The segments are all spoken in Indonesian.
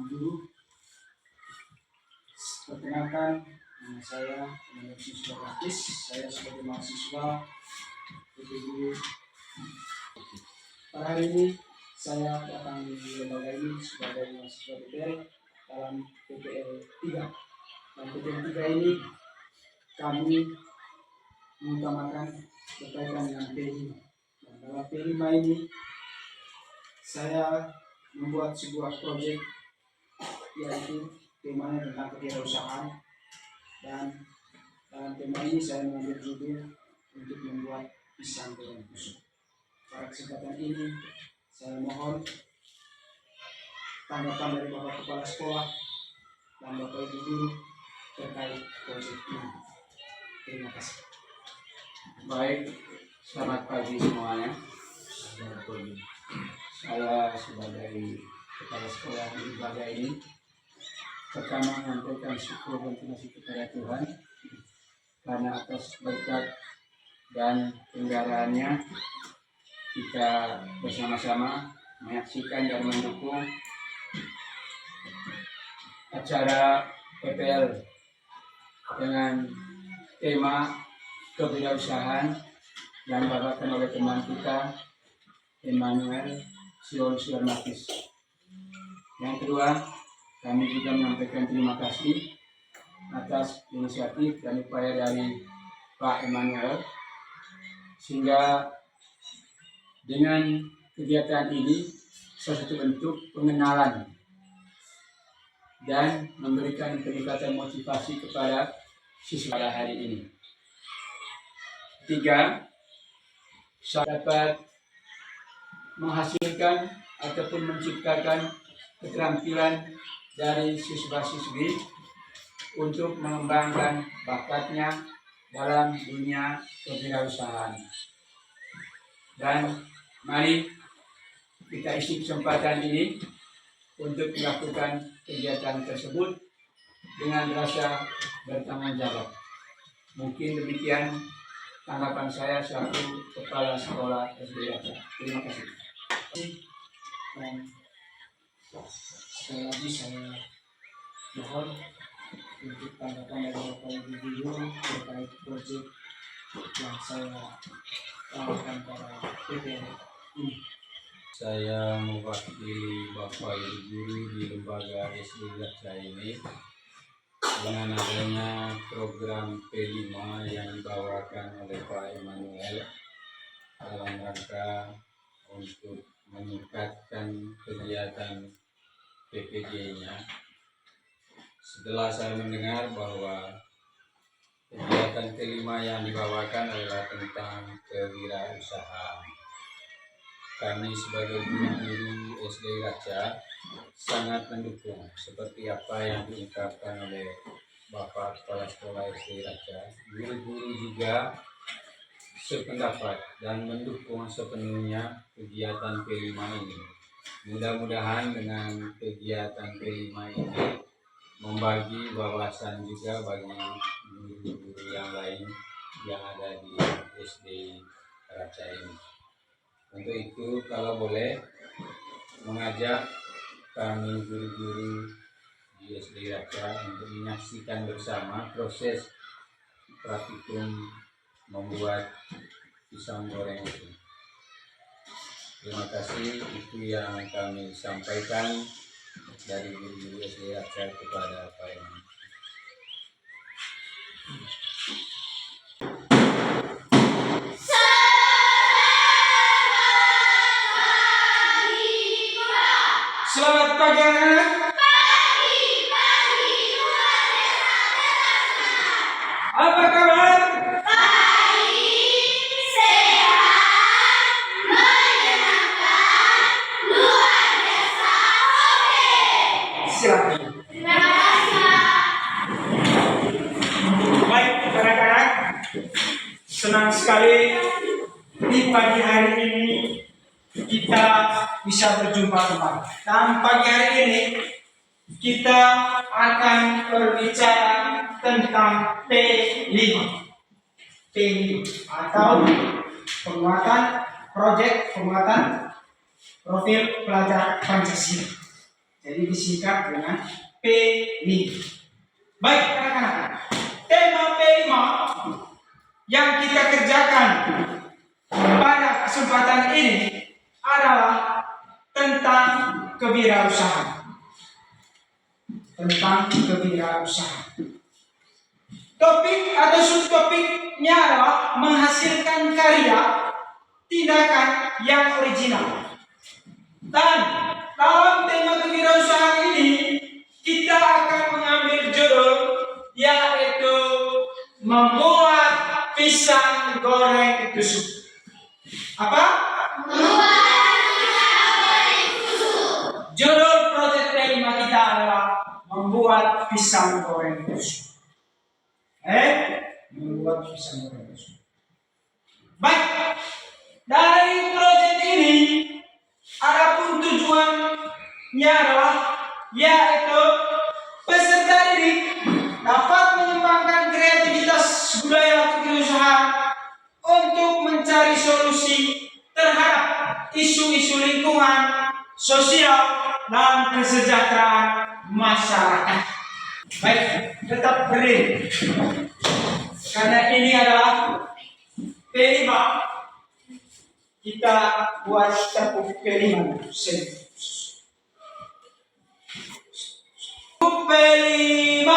guru. Perkenalkan, nama saya Muhammad Siswa Praktis. Saya sebagai mahasiswa guru. Pada hari ini saya datang di lembaga ini sebagai mahasiswa PPL dalam PPL 3. Dan PPL 3 ini kami mengutamakan berkaitan dengan P5. Dan dalam P5 ini saya membuat sebuah proyek, yaitu temanya tentang kewirausahaan, dan dalam tema ini saya mengambil judul untuk membuat pisang goreng busuk. Pada kesempatan ini saya mohon tanggapan dari Bapak Kepala Sekolah dan Bapak Ibu Guru terkait proyek ini. Terima kasih. Baik, selamat pagi semuanya. Saya sebagai kepala sekolah di lembaga ini pertama menyampaikan syukur dan terima kasih kepada Tuhan karena atas berkat dan penggaraannya kita bersama-sama menyaksikan dan mendukung acara PPL dengan tema kewirausahaan yang dibawakan oleh teman kita Emmanuel Sion Markis. Yang kedua, kami juga menyampaikan terima kasih atas inisiatif dan upaya dari Pak Emmanuel, sehingga dengan kegiatan ini salah satu bentuk pengenalan dan memberikan peningkatan motivasi kepada siswa pada hari ini. Tiga, saya dapat menghasilkan ataupun menciptakan keterampilan dari siswa-siswi untuk mengembangkan bakatnya dalam dunia kewirausahaan. Dan mari kita isi kesempatan ini untuk melakukan kegiatan tersebut dengan rasa bertanggung jawab. Mungkin demikian tanggapan saya selaku Kepala Sekolah SD Raja. Terima kasih. Dan sekali lagi saya mohon untuk tanggapan dari Bapak Ibu Guru terkait proyek yang saya tawarkan pada PPL ini. Saya mewakili Bapak Ibu Guru di lembaga SD Raja ini dengan adanya program P5 yang dibawakan oleh Pak Emmanuel dalam rangka untuk meningkatkan kegiatan PPG-nya. Setelah saya mendengar bahwa kegiatan kelima yang dibawakan adalah tentang kewirausahaan, kami sebagai guru-guru SD Raja sangat mendukung seperti apa yang diungkapkan oleh Bapak Kepala Sekolah SD Raja. Guru-guru juga sependapat dan mendukung sepenuhnya kegiatan P5 ini. Mudah-mudahan dengan kegiatan P5 ini membagi wawasan juga bagi guru-guru yang lain yang ada di SD Raja ini. Untuk itu, kalau boleh mengajak kami guru-guru di SD Raja untuk menyaksikan bersama proses praktikum membuat pisang goreng itu. Terima kasih, itu yang kami sampaikan dari guru-guru SD Raja kepada Pak Emmanuel. Selamat pagi anak-anak. Apa kabar? Baik, sehat, menyenangkan, luar biasa, oke. Silakan. Terima kasih, Pak. Baik anak-anak, senang sekali di pagi hari ini kita bisa berjumpa kembali. Dan pagi hari ini kita akan berbicara tentang P5 atau penguatan profil pelajar Pancasila. Jadi disingkat dengan P5. Baik anak-anak, tema P5 yang kita kerjakan pada kesempatan ini adalah tentang kewirausahaan. Tentang kewirausahaan. Topik atau subtopiknya adalah menghasilkan karya tindakan yang original. Dan dalam tema kewirausahaan ini kita akan mengambil judul yaitu membuat pisang goreng tusuk. Apa? Membuat pisang goreng tusuk. Judul proyek P5 kita adalah membuat pisang goreng tusuk. Membuat pisang goreng tusuk. Baik, dari proyek ini adapun tujuannya adalah yaitu peserta didik dapat mengembangkan kreativitas budaya kewirausahaan untuk mencari solusi terhadap isu-isu lingkungan, sosial, dan kesejahteraan masyarakat. Baik, tetap berdiri. Karena ini adalah P5, kita buat tepuk P5. P5.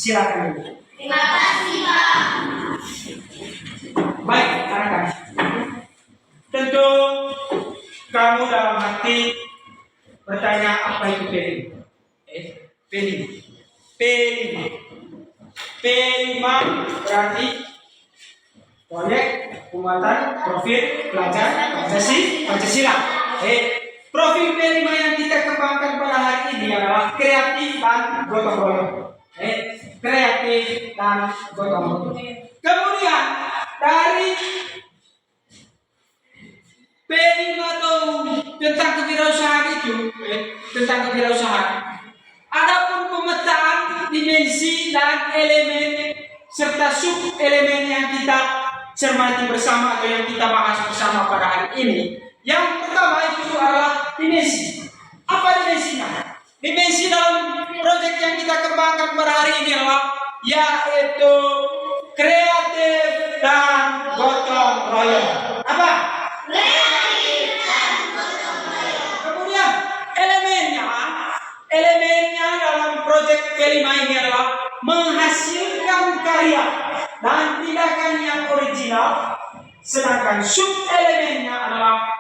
Silakan. Terima kasih, Pak. Baik, anak-anak. Tentu kamu dalam hati bertanya apa itu P5? P5. P5. P5 berarti proyek pembuatan profil pelajar Pancasila. Profil P5 yang kita kembangkan pada hari ini adalah kreatif dan gotong royong. Kreatif dan gotong royong. Kemudian dari P5 atau tentang kewirausahaan itu, tentang kewirausahaan, adapun pemetaan dimensi dan elemen serta sub elemen yang kita cermati bersama atau yang kita bahas bersama pada hari ini. Yang pertama itu adalah dimensi. Apa dimensinya? Dimensi dalam proyek yang kita kembangkan pada hari ini adalah yaitu kreatif dan gotong royong. Apa? Kreatif dan gotong royong. Kemudian elemennya dalam proyek P5 ini adalah menghasilkan karya dan tindakan yang original, sedangkan sub elemennya adalah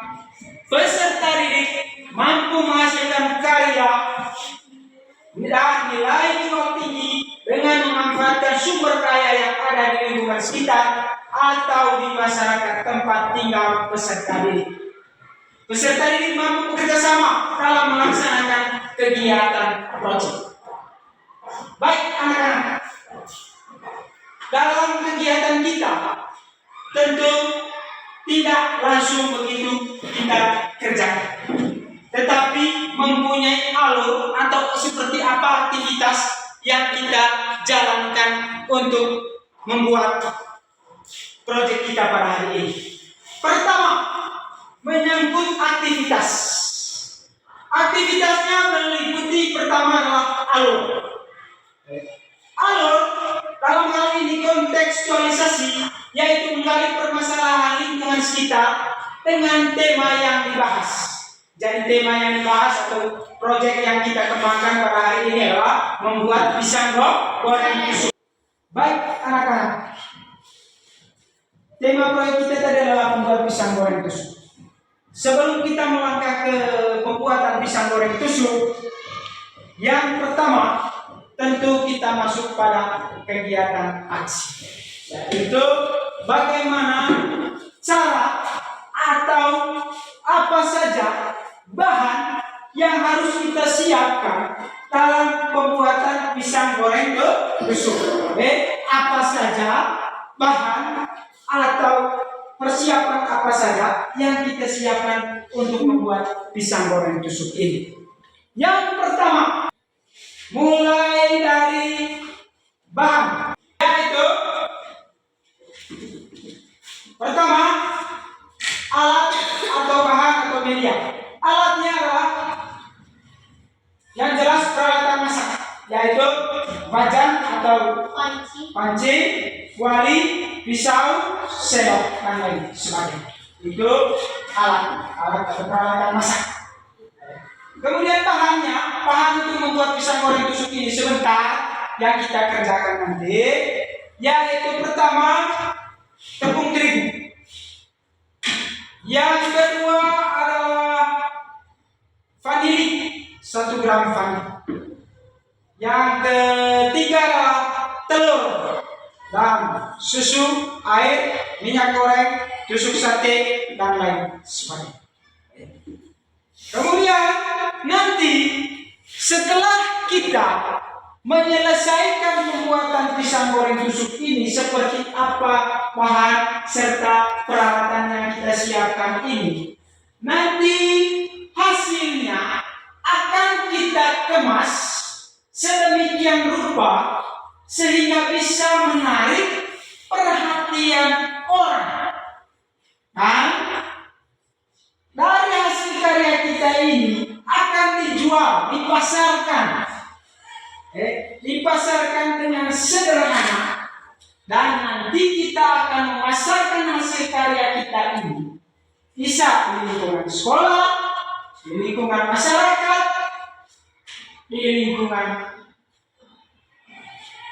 peserta didik mampu menghasilkan karya dan nilai jual tinggi dengan memanfaatkan sumber daya yang ada di lingkungan sekitar atau di masyarakat tempat tinggal peserta didik. Peserta didik mampu bekerja sama dalam melaksanakan kegiatan proyek. Baik anak-anak, dalam kegiatan kita tentu tidak langsung begitu kita kerjakan, tetapi mempunyai alur atau seperti apa aktivitas yang kita jalankan untuk membuat proyek kita pada hari ini. Pertama, menyangkut aktivitas. Aktivitasnya meliputi pertama adalah alur. Alur dalam hal ini kontekstualisasi, yaitu menggali permasalahan lingkungan sekitar dengan tema yang dibahas. Jadi tema yang dibahas atau proyek yang kita kembangkan pada hari ini adalah membuat pisang goreng tusuk. Baik anak-anak, tema proyek kita tadi adalah membuat pisang goreng tusuk. Sebelum kita melangkah ke pembuatan pisang goreng tusuk, yang pertama tentu kita masuk pada kegiatan aksi, yaitu bagaimana cara atau apa saja bahan yang harus kita siapkan dalam pembuatan pisang goreng tusuk. Apa saja bahan atau persiapan apa saja yang kita siapkan untuk membuat pisang goreng tusuk ini. Yang pertama, mulai dari bahan, yaitu pertama alat atau bahan atau media. Alatnya adalah yang jelas peralatan masak, yaitu wajan atau panci, kuali, pisau, sendok, dan lain sebagainya. Itu alat atau peralatan masak. Kemudian bahan untuk membuat pisang goreng tusuk ini sebentar yang kita kerjakan nanti, yaitu pertama tepung terigu. Yang kedua adalah vanili 1 gram vanili. Yang ketiga adalah telur dan susu, air, minyak goreng, tusuk sate, dan lain sebagainya. Kemudian nanti setelah kita menyelesaikan pembuatan pisang goreng tusuk ini, seperti apa bahan serta peralatan yang kita siapkan ini, nanti hasilnya akan kita kemas sedemikian rupa sehingga bisa menarik perhatian orang. Dan dari hasil karya kita ini akan dijual, dipasarkan dengan sederhana, dan nanti kita akan memasarkan hasil karya kita ini bisa di lingkungan sekolah, di lingkungan masyarakat, di lingkungan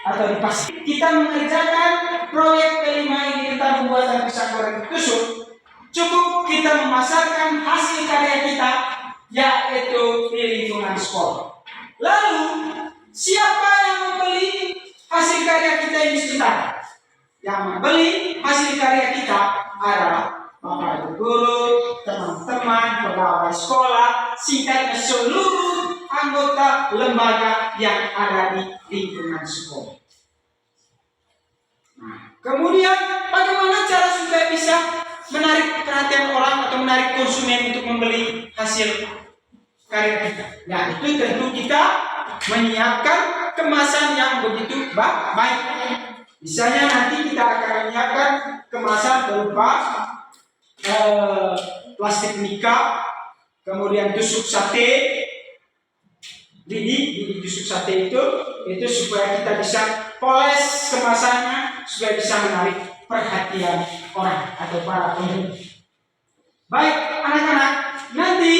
atau di pasar. Kita mengerjakan proyek kelima ini tentang pembuatan pisang goreng tusuk. Cukup kita memasarkan hasil karya kita, yaitu di lingkungan sekolah. Lalu siapa yang membeli hasil karya kita ini sebentar? Yang membeli hasil karya kita adalah Bapak Ibu guru, teman-teman, pegawai sekolah, singkatnya seluruh anggota lembaga yang ada di lingkungan sekolah. Nah, kemudian bagaimana cara supaya bisa menarik perhatian orang atau menarik konsumen untuk membeli hasil karya kita? Nah, itu tentu kita menyiapkan kemasan yang begitu baik. Misalnya nanti kita akan menyiapkan kemasan berupa plastik mika, kemudian tusuk sate, bidi tusuk sate itu supaya kita bisa poles kemasannya supaya bisa menarik perhatian orang atau para pembeli. Baik anak-anak, nanti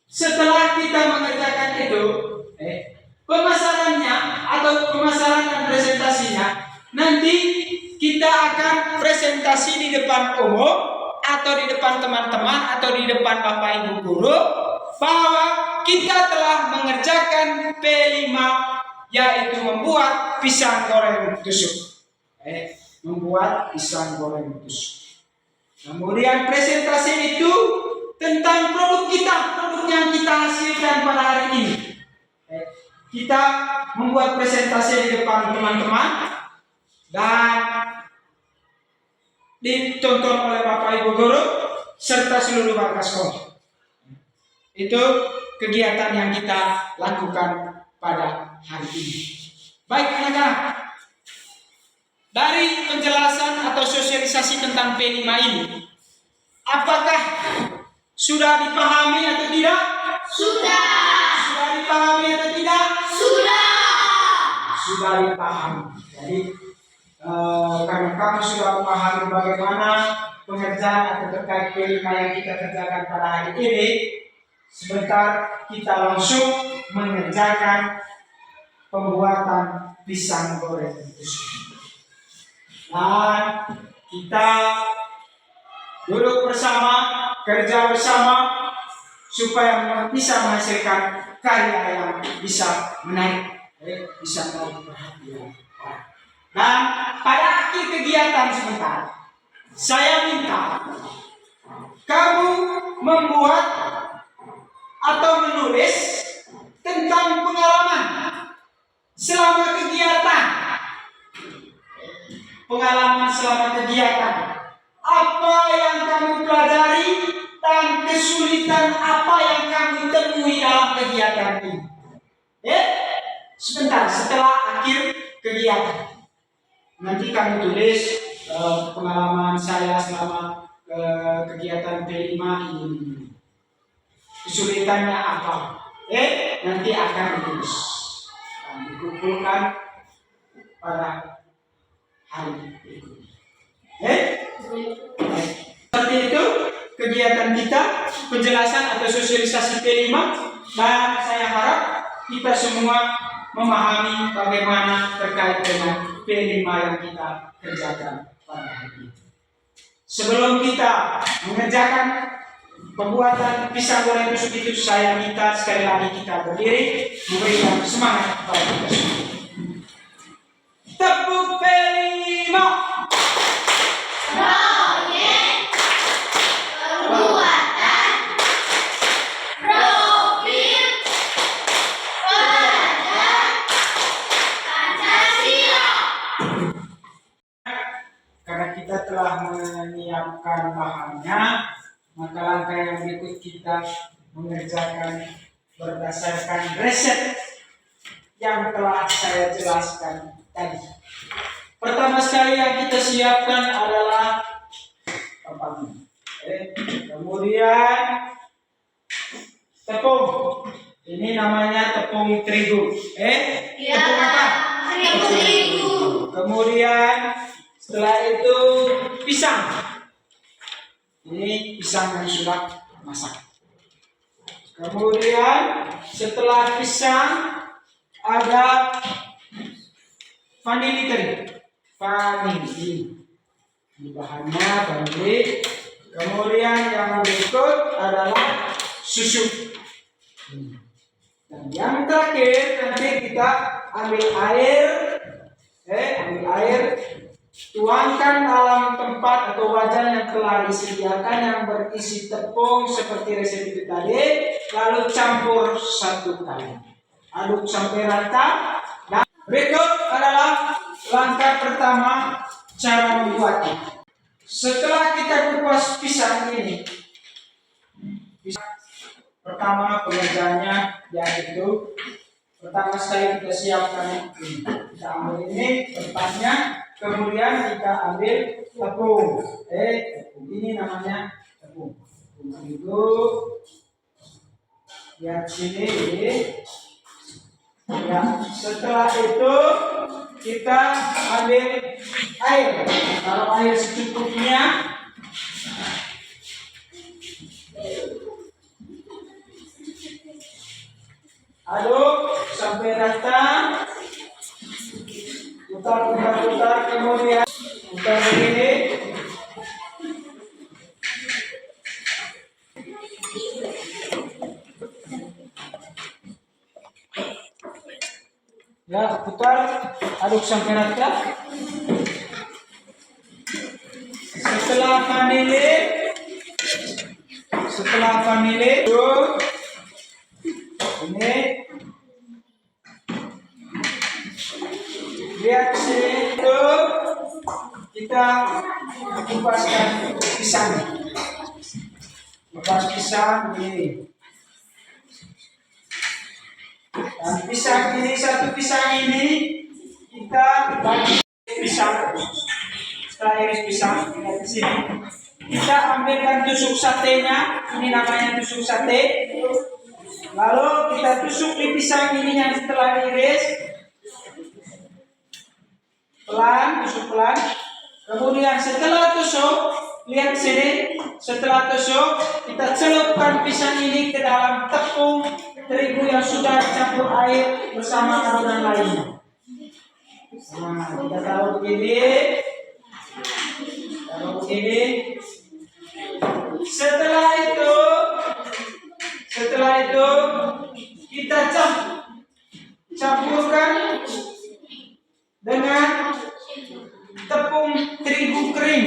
setelah kita mengerjakan itu, pemasarannya atau pemasaran dan presentasinya, nanti kita akan presentasi di depan umum atau di depan teman-teman atau di depan Bapak Ibu guru bahwa kita telah mengerjakan P5, yaitu membuat pisang goreng tusuk. Membuat pisang goreng tusuk. Kemudian presentasi itu tentang produk kita, produk yang kita hasilkan pada hari ini. Kita membuat presentasi di depan teman-teman dan ditonton oleh Bapak Ibu guru serta seluruh warga sekolah. Itu kegiatan yang kita lakukan pada hari ini. Baik anak-anak, dari penjelasan atau sosialisasi tentang P5 ini, apakah sudah dipahami atau tidak? Sudah. Sudah dipahami atau tidak? Sudah. Sudah dipahami. Jadi karena kamu sudah memahami bagaimana pengerjaan atau terkait P5 yang kita kerjakan pada hari ini, sebentar kita langsung mengerjakan pembuatan pisang goreng tusuk. Dan kita duduk bersama, kerja bersama supaya bisa menghasilkan karya yang bisa menarik perhatian. Dan pada akhir kegiatan sebentar, saya minta kamu membuat atau menulis tentang pengalaman selama kegiatan. Pengalaman selama kegiatan. Apa yang kamu pelajari dan kesulitan apa yang kami temui dalam kegiatan ini? Sebentar setelah akhir kegiatan. Nanti kami tulis pengalaman saya selama kegiatan P5 ini. Kesulitannya apa? Nanti akan ditulis. Dan dikumpulkan pada hari berikutnya. Seperti itu kegiatan kita, penjelasan atau sosialisasi P5, dan saya harap kita semua memahami bagaimana terkait dengan P5 yang kita kerjakan pada hari ini. Sebelum kita mengerjakan pembuatan pisang goreng tusuk itu, saya minta sekali lagi kita berdiri memberikan semangat kepada kita semua. Tepuk P5. Proyek pembuatan profil pelajar Pancasila. Karena kita telah menyiapkan bahannya, maka langkah yang berikut kita mengerjakan berdasarkan resep yang telah saya jelaskan tadi. Pertama sekali yang kita siapkan adalah tepung. Kemudian tepung. Ini namanya tepung terigu. Tepung apa? Terigu. Kemudian setelah itu pisang. Ini pisang yang sudah masak. Kemudian setelah pisang ada vanili tadi. Vanili. Ini bahannya vanili. Kemudian yang berikut adalah susu. Dan yang terakhir nanti kita ambil air. Ambil air. Tuangkan dalam tempat atau wajan yang telah disediakan yang berisi tepung seperti resep itu tadi, lalu campur satu kali. Aduk sampai rata. Dan berikut adalah langkah pertama cara membuatnya. Setelah kita kupas pisang ini, pertama pengerjaannya yaitu pertama sekali kita siapkan ini. Kita ambil ini tempatnya. Kemudian kita ambil tepung. Tepung ini namanya tepung. Tepung itu lihat sini. Ya, setelah itu kita ambil air. Taruh air secukupnya. Aduk sampai rata. Putar, kemudian putar begini. Ya, putar, aduk sampai rata. Setelah vanili, ini lihat sini itu kita kupaskan pisang. Kupas pisang ini. Dan pisang ini, satu pisang ini kita bagi pisang. Setelah iris pisang, lihat di sini. Kita ambilkan tusuk satenya, ini namanya tusuk sate. Lalu kita tusuk di pisang ini yang setelah iris. Pelan, tusuk pelan. Kemudian setelah tusuk, lihat sini. Setelah tusuk, kita celupkan pisang ini ke dalam tepung terigu yang sudah dicampur air bersama adonan lainnya. Nah, kita taruh begini. Setelah itu kita campurkan dengan tepung terigu kering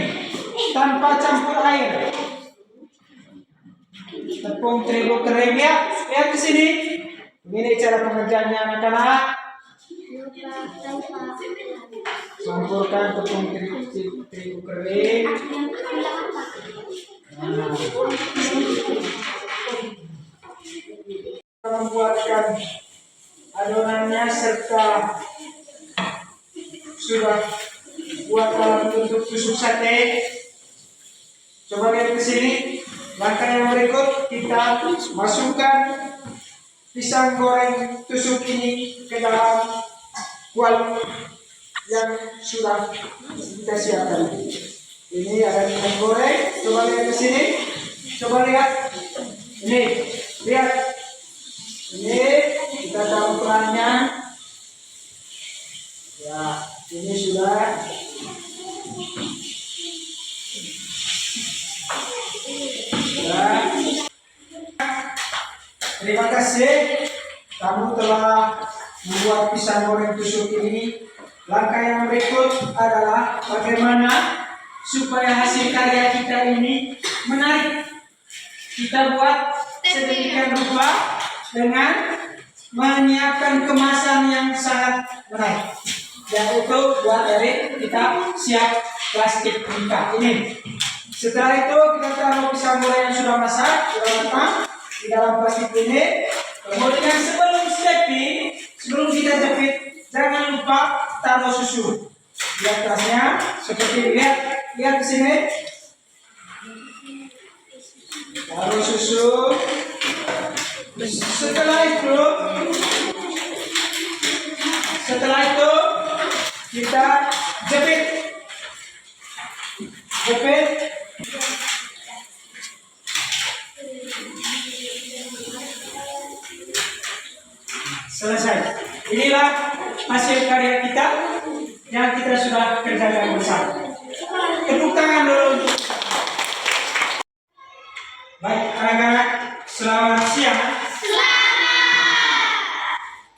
tanpa campur air. Tepung terigu kering ya, lihat ke sini. Ini cara pengerjaannya anak-anak. Campurkan tepung terigu kering. Nah. membuatkan adonannya serta sudah buat alat untuk tusuk sate. Coba lihat ke sini. Langkah yang berikut kita masukkan pisang goreng tusuk ini ke dalam kuali yang sudah kita siapkan. Ini ada pisang goreng. Coba lihat ke sini. Coba lihat. Ini, lihat. Ini kita taruh perannya. Ya, ini sudah. Terima kasih kamu telah membuat pisang goreng tusuk ini. Langkah yang berikut adalah bagaimana supaya hasil karya kita ini menarik. Kita buat sedemikian rupa dengan menyiapkan kemasan yang sangat menarik. Yaitu buat dari kita siap plastik kita ini. Setelah itu kita taruh pisang goreng yang sudah masak, sudah matang di dalam plastik ini. Kemudian sebelum kita jepit, jangan lupa taruh susu di atasnya seperti ini. Lihat ke sini. Taruh susu. Setelah itu kita jepit. Selesai. Inilah hasil karya kita yang kita sudah kerjakan bersama. Tepuk tangan dulu. Baik anak-anak, selamat siang.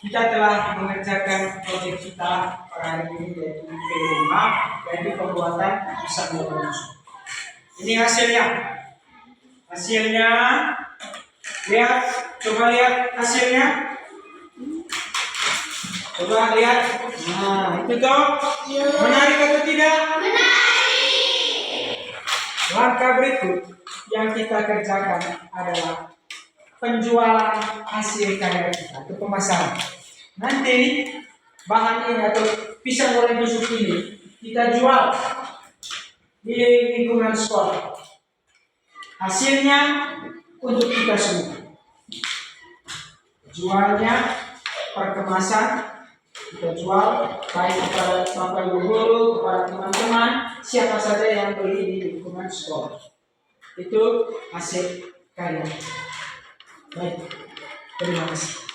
Kita telah mengerjakan proyek kita pada hari ini yaitu P5, yaitu pembuatan pisang goreng tusuk. Ini hasilnya. Lihat, coba lihat hasilnya. Coba lihat. Nah, itu toh. Menarik atau tidak? Menarik. Langkah berikut yang kita kerjakan adalah penjualan hasil karya kita ke pemasaran. Nanti bahan ini atau pisang goreng tusuk ini kita jual di lingkungan sekolah. Hasilnya untuk kita semua. Jualnya per kemasan kita jual baik kepada bapak ibu guru, kepada teman-teman, siapa saja yang beli di lingkungan sekolah. Itu hasil karya. Baik, terima kasih.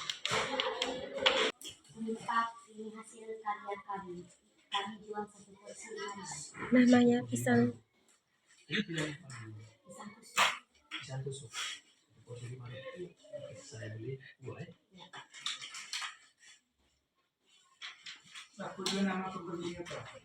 Pak, ini hasil karya kami. Kami jual 1 porsi 5. Namanya pisang Pisang tusuk. Porsi 5. Saya beli 2 ya. Aku juga nama pembelinya Pak.